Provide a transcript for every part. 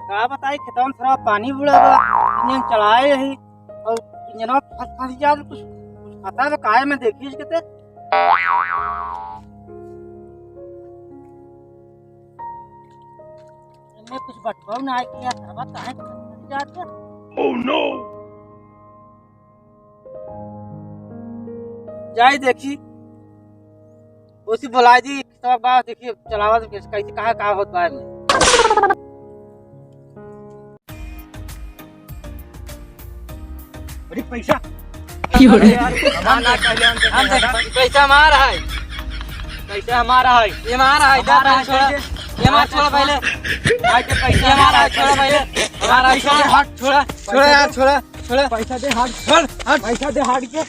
का बताई खेतों में थोड़ा पानी बुड़ा हुआ इंजन चलाए ही और इंजन फंस गया कुछ पता है काहे में देखी किते मैं कुछ बटवाऊ ना किया था काहे जाते ओह नो जाई देखी उसी बुलाई दी सब बात देखिए चलावा तो कैसे कहा होत बा में बड़ी पैसा पैसा हमारा है पैसा हमारा है ये हमारा है ये मार छोड़ा पहले आज के पैसा हमारा है छोड़ा पहले हमारा हट छोड़ा यार छोड़ा पैसा दे हट छोड़ हट पैसा दे हट के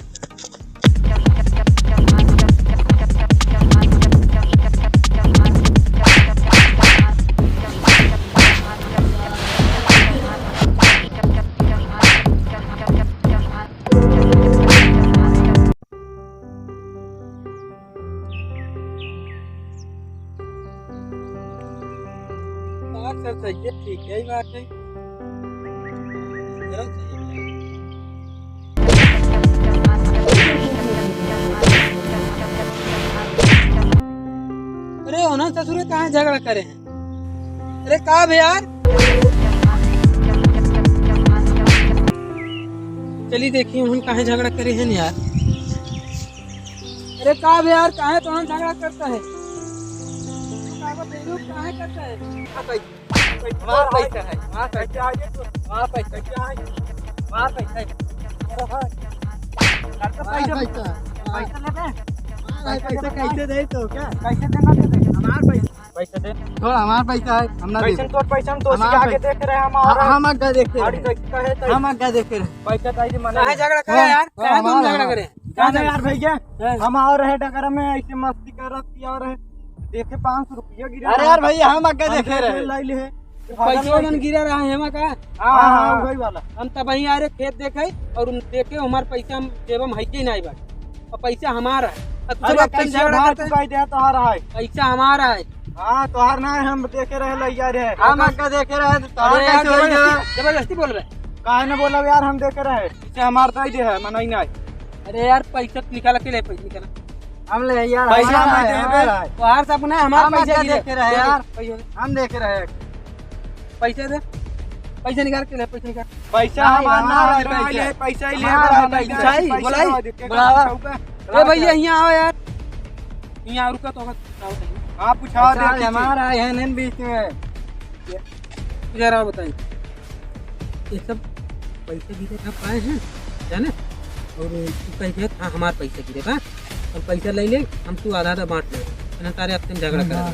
सर सही है ठीक है बात है अरे होना ससुर कहाँ झगड़ा करे हैं अरे कहा भे यार चलिए देखिए हम कहाँ झगड़ा करे हैं यार अरे कहा भे यार कहाँ तो हम झगड़ा करता है कहाँ करता है हमारा पैसा है हमारा पैसा है हमारा पैसा क्या है हमारा पैसा है मेरा भाई पैसा पैसा कैसे दे तो क्या कैसे देना हमारा पैसा दे थोड़ा हमारा पैसा है हम ना पैसा तो पैसा हम तो आगे देख रहे हैं हम आगे देख रहे हैं हम आगे देख रहे हैं पैसा चाहिए मना है झगड़ा करे यार कहां तुम झगड़ा करे कहां यार भैया हम आ रहे डगर में ऐसे मस्ती कर रहे और देखे 500 रुपया गिरा अरे यार भैया हम आगे देखे रहे लाई ले पैसा मन गिरा रहा है हम का हां वही वाला हम तब वहीं आ रहे खेत देखे और देखे हमार पैसा हम जेब में है कि नहीं बात और पैसा हमारा है अरे कैसे भार चुकाई दे तोहारा है पैसा हमारा है हां तोहार ना हम देखे रहे लइया रे हम आगे देखे रहे तोहार कैसे हो गया जबरदस्ती बोल रहे काहे न बोला यार हम देखे रहे इसे हमार दे दे है मनई नहीं अरे यार पैसा निकाल के ले पैसा निकाल हम ले यार पैसा हम दे रहे तो हर सब ना हमारा पैसा देख रहे यार हम देख रहे हैं पैसे दे पैसा निकाल के ले पैसा निकाल पैसा हमारा ना पैसा ही ले पैसा ही बोलाई बुलावा ए भैया यहां आओ यार यहां रुका तो हां पूछाओ दे हमारा है नन बीच में जरा बताइए ये सब पैसे गिरे कब पाए हैं जाने और पैसे हां हमारा पैसा गिरे हां और पैसा ले ले हम तू आधा आधा बांट ले ना तारे अपने झगड़ा करेगा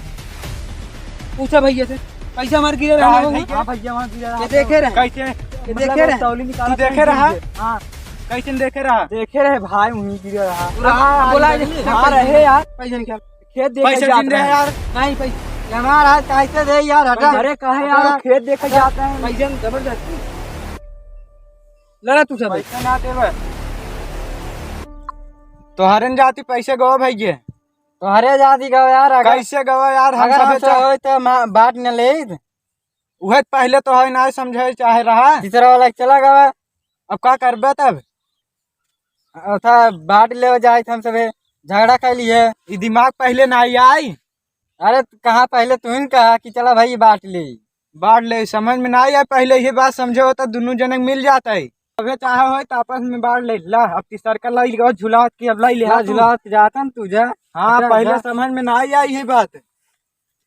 पूछा भैया से पैसा हमारे गिरे रहा है हां भैया वहां गिरे रहा है देखे रहे कैसे ये देखे रहे तौली निकाल देखे रहा हां कैसे देखे रहे भाई वहीं गिरे रहा बोला हां रहे यार पैसा निकाल खेत देखे जाते हैं यार नहीं पैसा हमारा कैसे दे यार हटा अरे कहे यार खेत देखे जाते हैं पैसा जबरदस्ती लड़ा तू सब पैसा ना देवे तोहरे जाति पैसे गवा भैया तोहरे जाति गवा यार कैसे गवा यार हम सब होय त बात न ले उहे पहले तो है ना समझे चाहे रहा तीसरा वाला चला गवा अब का करबे तब था बात ले जाए हम सब झगड़ा कर लिए ई दिमाग पहले ना आई अरे कहां पहले तू ही कहा कि चला भाई बांट ले समझ में ना आई पहले ये बात समझे हो तो दोनों जने मिल जाता है अबे चाहे हो तो आपस में बाढ़ ले ला अब की सर्कल लाई झुलावत की अब लाई ले झुलावत जाता न तुझे हाँ पहले समझ में ना आई है बात।